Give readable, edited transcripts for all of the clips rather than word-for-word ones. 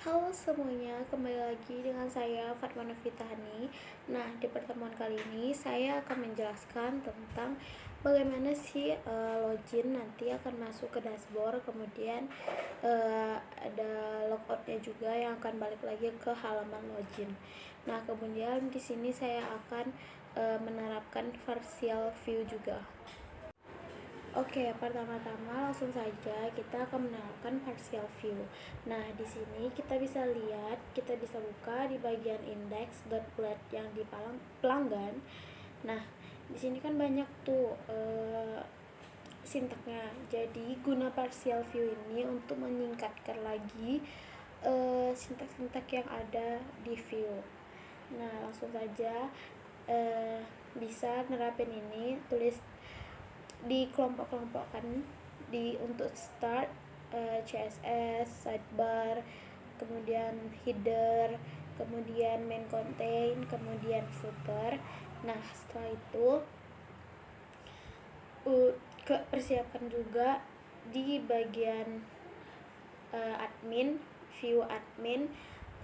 Halo semuanya, kembali lagi dengan saya Fatma Novitani. Nah, di pertemuan kali ini saya akan menjelaskan tentang bagaimana sih login nanti akan masuk ke dashboard, kemudian ada logoutnya juga yang akan balik lagi ke halaman login. Nah, kemudian di sini saya akan menerapkan partial view juga. Oke, pertama-tama langsung saja kita akan menerapkan partial view. Nah, di sini kita bisa lihat, kita bisa buka di bagian index.blad yang di pelanggan. Nah, di sini kan banyak tuh sintaknya. Jadi, guna partial view ini untuk menyingkatkan lagi sintak-sintak yang ada di view. Nah, langsung saja bisa nerapin ini, tulis di kelompok-kelompokkan untuk start CSS, sidebar, kemudian header, kemudian main content, kemudian footer. Nah, setelah itu persiapan juga di bagian admin, view admin,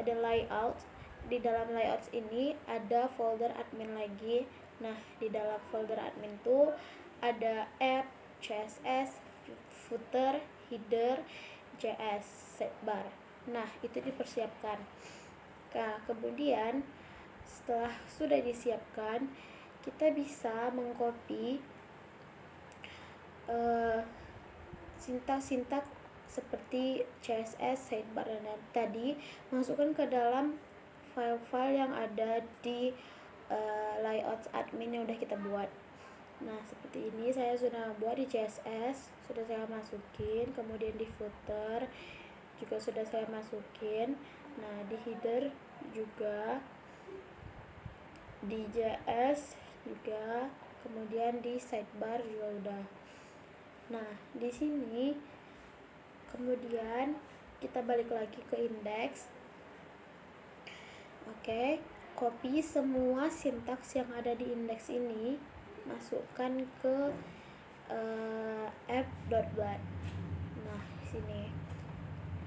ada layout. Di dalam layouts ini ada folder admin lagi. Nah, di dalam folder admin tuh ada app, CSS, footer, header, JS, sidebar. Nah, itu dipersiapkan. Nah, kemudian setelah sudah disiapkan, kita bisa mengcopy sintak-sintak seperti CSS, sidebar, dan tadi masukkan ke dalam file-file yang ada di layout admin yang udah kita buat. Nah, seperti ini saya sudah buat di CSS, sudah saya masukin, kemudian di footer juga sudah saya masukin. Nah, di header juga, di JS juga, kemudian di sidebar juga udah. Nah, di sini kemudian kita balik lagi ke index. Oke, copy semua sintaks yang ada di indeks ini, masukkan ke app.blad. Nah, di sini.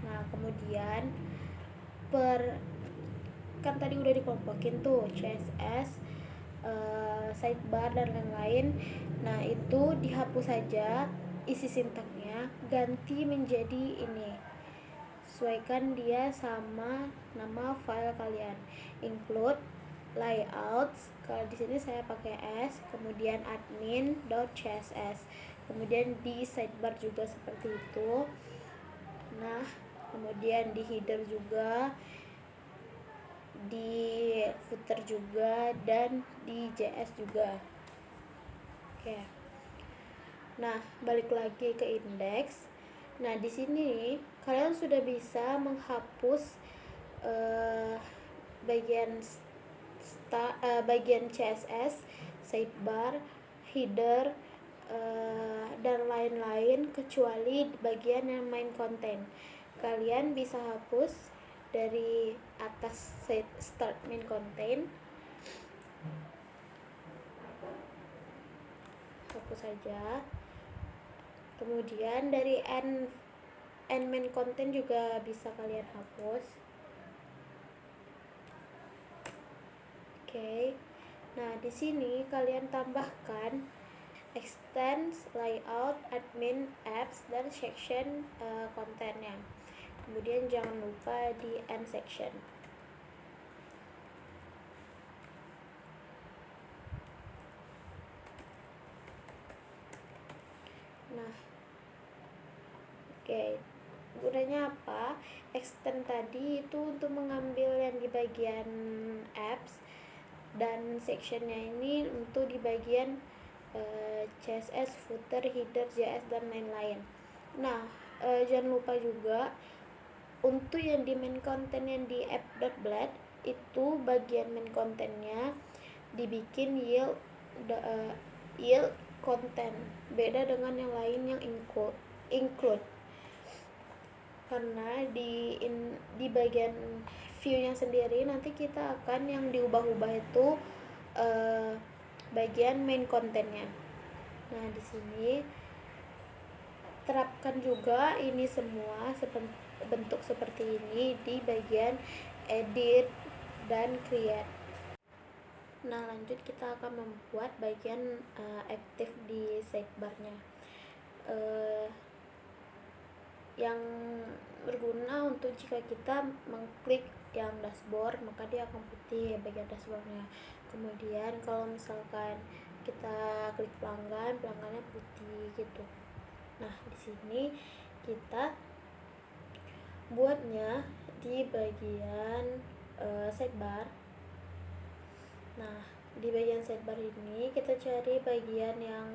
Nah, kemudian kan tadi udah dikelompokin tuh CSS, sidebar dan lain-lain. Nah, itu dihapus saja isi sintaknya, ganti menjadi ini. Sesuaikan dia sama nama file kalian. Include layouts, kalau di sini saya pakai S, kemudian admin.css, kemudian di sidebar juga seperti itu. Nah, kemudian di header juga, di footer juga, dan di JS juga. Oke. Nah, balik lagi ke index. Nah, di sini kalian sudah bisa menghapus bagian CSS, sidebar, header, dan lain-lain kecuali bagian yang main content. Kalian bisa hapus dari atas start main content, hapus saja. Kemudian dari end main content juga bisa kalian hapus. Oke. Nah, di sini kalian tambahkan extends, layout, admin, apps, dan section kontennya. Kemudian jangan lupa di end section. Nah, oke. Gunanya apa? Extend tadi itu untuk mengambil yang di bagian apps, dan sectionnya ini untuk di bagian CSS, footer, header, JS, dan lain-lain. Nah, jangan lupa juga untuk yang di main content yang di app.blad itu bagian main contentnya dibikin yield content, beda dengan yang lain yang include. Karena di bagian view-nya sendiri nanti kita akan yang diubah-ubah itu bagian main kontennya. Nah, di sini terapkan juga ini semua bentuk seperti ini di bagian edit dan create. Nah, lanjut kita akan membuat bagian aktif di sidebarnya, yang berguna untuk jika kita mengklik yang dashboard maka dia akan putih bagian dashboardnya. Kemudian kalau misalkan kita klik pelanggan, pelanggannya putih gitu. Nah, di sini kita buatnya di bagian sidebar. Nah, di bagian sidebar ini kita cari bagian yang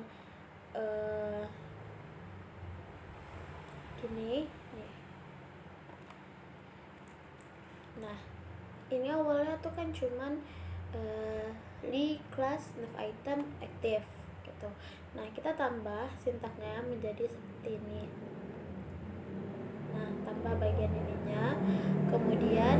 gini nih. Nah, ini awalnya tuh kan cuman di class nav item active gitu. Nah, kita tambah sintaknya menjadi seperti ini. Nah, tambah bagian ininya. Kemudian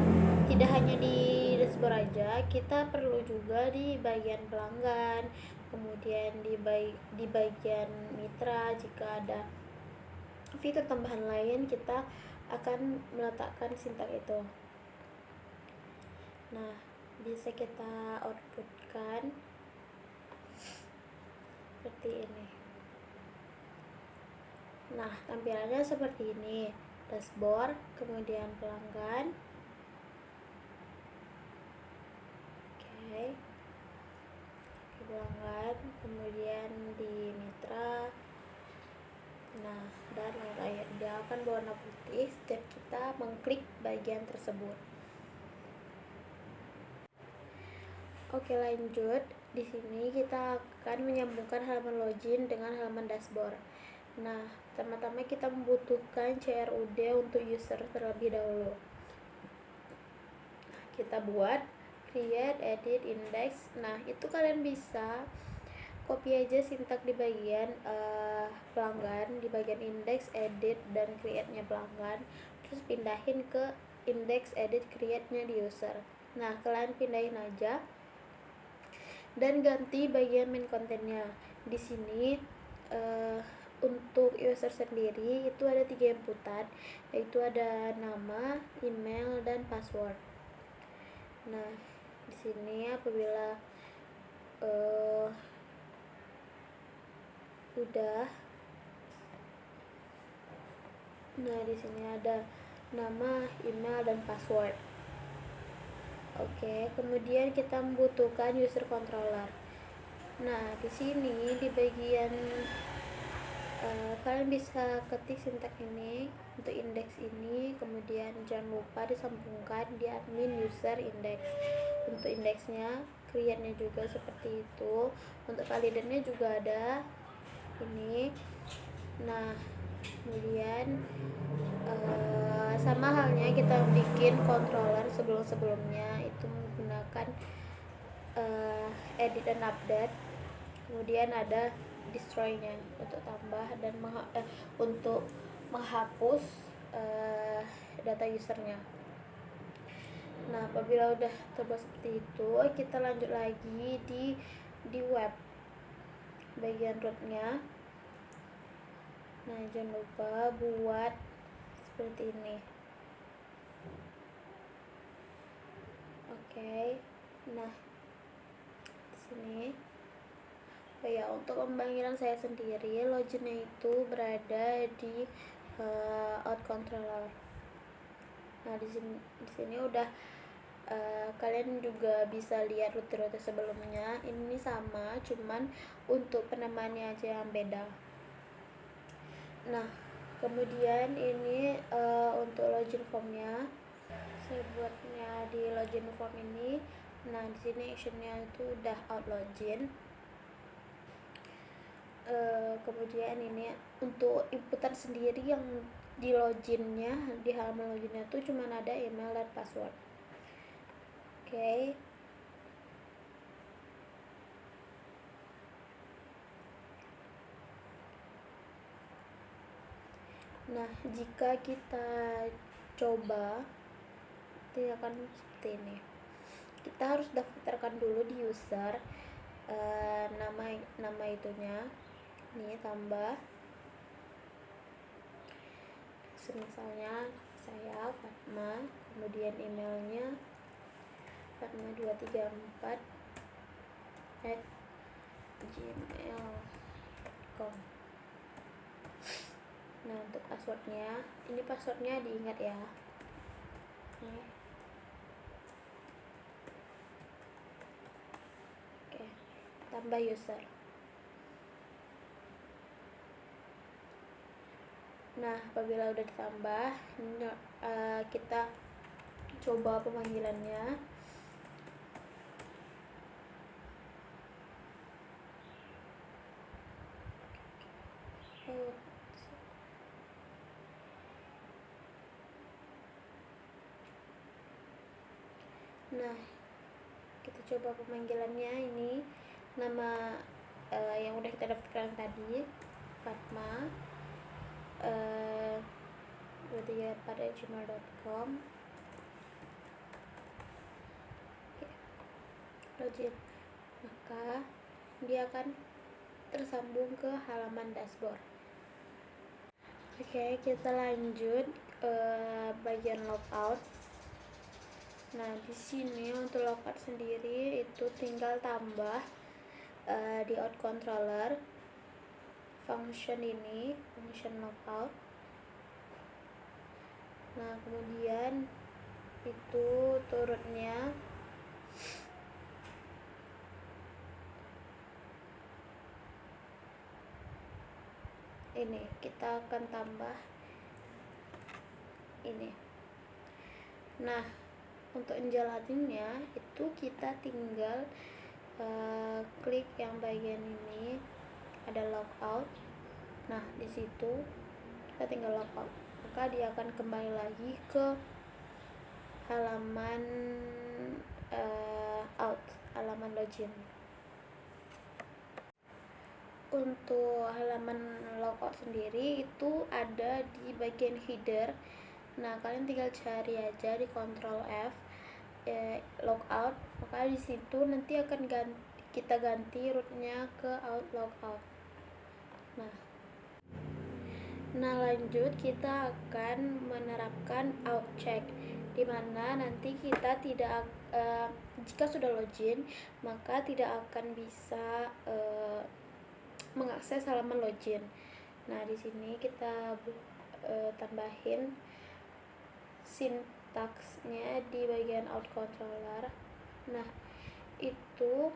tidak hanya di dashboard aja, kita perlu juga di bagian pelanggan, kemudian di bagian mitra. Jika ada fitur tambahan lain, kita akan meletakkan sintak itu. Nah, bisa kita outputkan seperti ini. Nah, tampilannya seperti ini. Dashboard, kemudian pelanggan. Oke. Pelanggan, kemudian di mitra. Nah, dan lain-lain. Dia akan berwarna putih setiap kita mengklik bagian tersebut. Oke, lanjut. Di sini kita akan menyambungkan halaman login dengan halaman dashboard. Nah, pertama-tama kita membutuhkan CRUD untuk user terlebih dahulu. Kita buat create, edit, index. Nah, itu kalian bisa copy aja sintak di bagian pelanggan, di bagian index, edit, dan create-nya pelanggan, terus pindahin ke index, edit, create-nya di user. Nah, kalian pindahin aja dan ganti bagian main kontennya. Di sini untuk user sendiri itu ada 3 inputan, yaitu ada nama, email, dan password. Nah, di sini apabila udah, nah di sini ada nama, email, dan password. Oke, kemudian kita membutuhkan user controller. Nah, di sini di bagian kalian bisa ketik sintak ini untuk indeks ini, kemudian jangan lupa disambungkan di admin user index. Untuk indeksnya, create-nya juga seperti itu. Untuk validatnya juga ada ini. Nah, kemudian sama halnya kita bikin controller sebelumnya itu menggunakan edit dan update. Kemudian ada destroy-nya untuk tambah dan untuk menghapus data usernya. Nah, apabila udah terbuat seperti itu, kita lanjut lagi di web bagian rootnya. Nah, jangan lupa buat seperti ini. Oke. Nah, di sini. Oh ya, untuk pemanggilan saya sendiri, loginnya itu berada di out controller. Nah, di sini udah kalian juga bisa lihat rute-rute sebelumnya. Ini sama, cuman untuk penamaannya aja yang beda. Nah, kemudian ini untuk login formnya, saya buatnya di login form ini. Nah, di sini actionnya itu udah out login. Kemudian ini untuk inputan sendiri yang di loginnya, di halaman loginnya tuh cuma ada email dan password. Oke. Nah, jika kita coba, itu akan seperti ini. Kita harus daftarkan dulu di user nama itunya. Nih, tambah misalnya saya Fatma, kemudian emailnya fatma234@gmail.com. Nah, untuk passwordnya, ini passwordnya diingat ya. Oke, tambah user. Nah, apabila udah ditambah, kita coba pemanggilannya. Nah, kita coba pemanggilannya. Ini nama yang udah kita daftarkan tadi, Fatma 234@gmail.com. Login, maka dia akan tersambung ke halaman dashboard. Oke, kita lanjut bagian logout. Nah, di sini untuk logout sendiri itu tinggal tambah di out controller function ini, function logout. Nah, kemudian itu turutnya ini kita akan tambah ini. Nah, untuk menjalaninnya itu kita tinggal klik yang bagian ini, ada logout. Nah, di situ kita tinggal logout, maka dia akan kembali lagi ke halaman out, halaman login. Untuk halaman logout sendiri itu ada di bagian header. Nah, kalian tinggal cari aja di Ctrl F logout, maka di situ nanti akan kita ganti rootnya ke out logout. Nah, lanjut kita akan menerapkan out check, dimana nanti kita tidak jika sudah login maka tidak akan bisa mengakses halaman login. Nah, di sini kita tambahin sintaksnya di bagian out controller. Nah, itu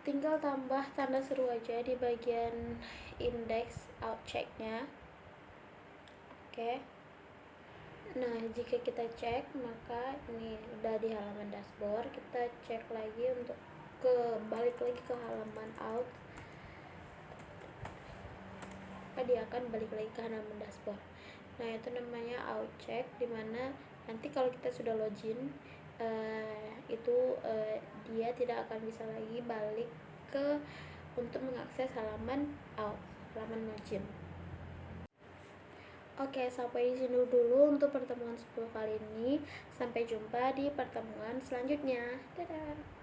tinggal tambah tanda seru aja di bagian index out check-nya. Oke. Nah, jika kita cek, maka ini udah di halaman dashboard. Kita cek lagi untuk balik lagi ke halaman out, maka dia akan balik lagi ke halaman dashboard. Nah, itu namanya out check, dimana nanti kalau kita sudah login dia tidak akan bisa lagi balik untuk mengakses halaman out, halaman login. Oke, sampai di sini dulu untuk pertemuan 10 kali ini. Sampai jumpa di pertemuan selanjutnya. Dadah.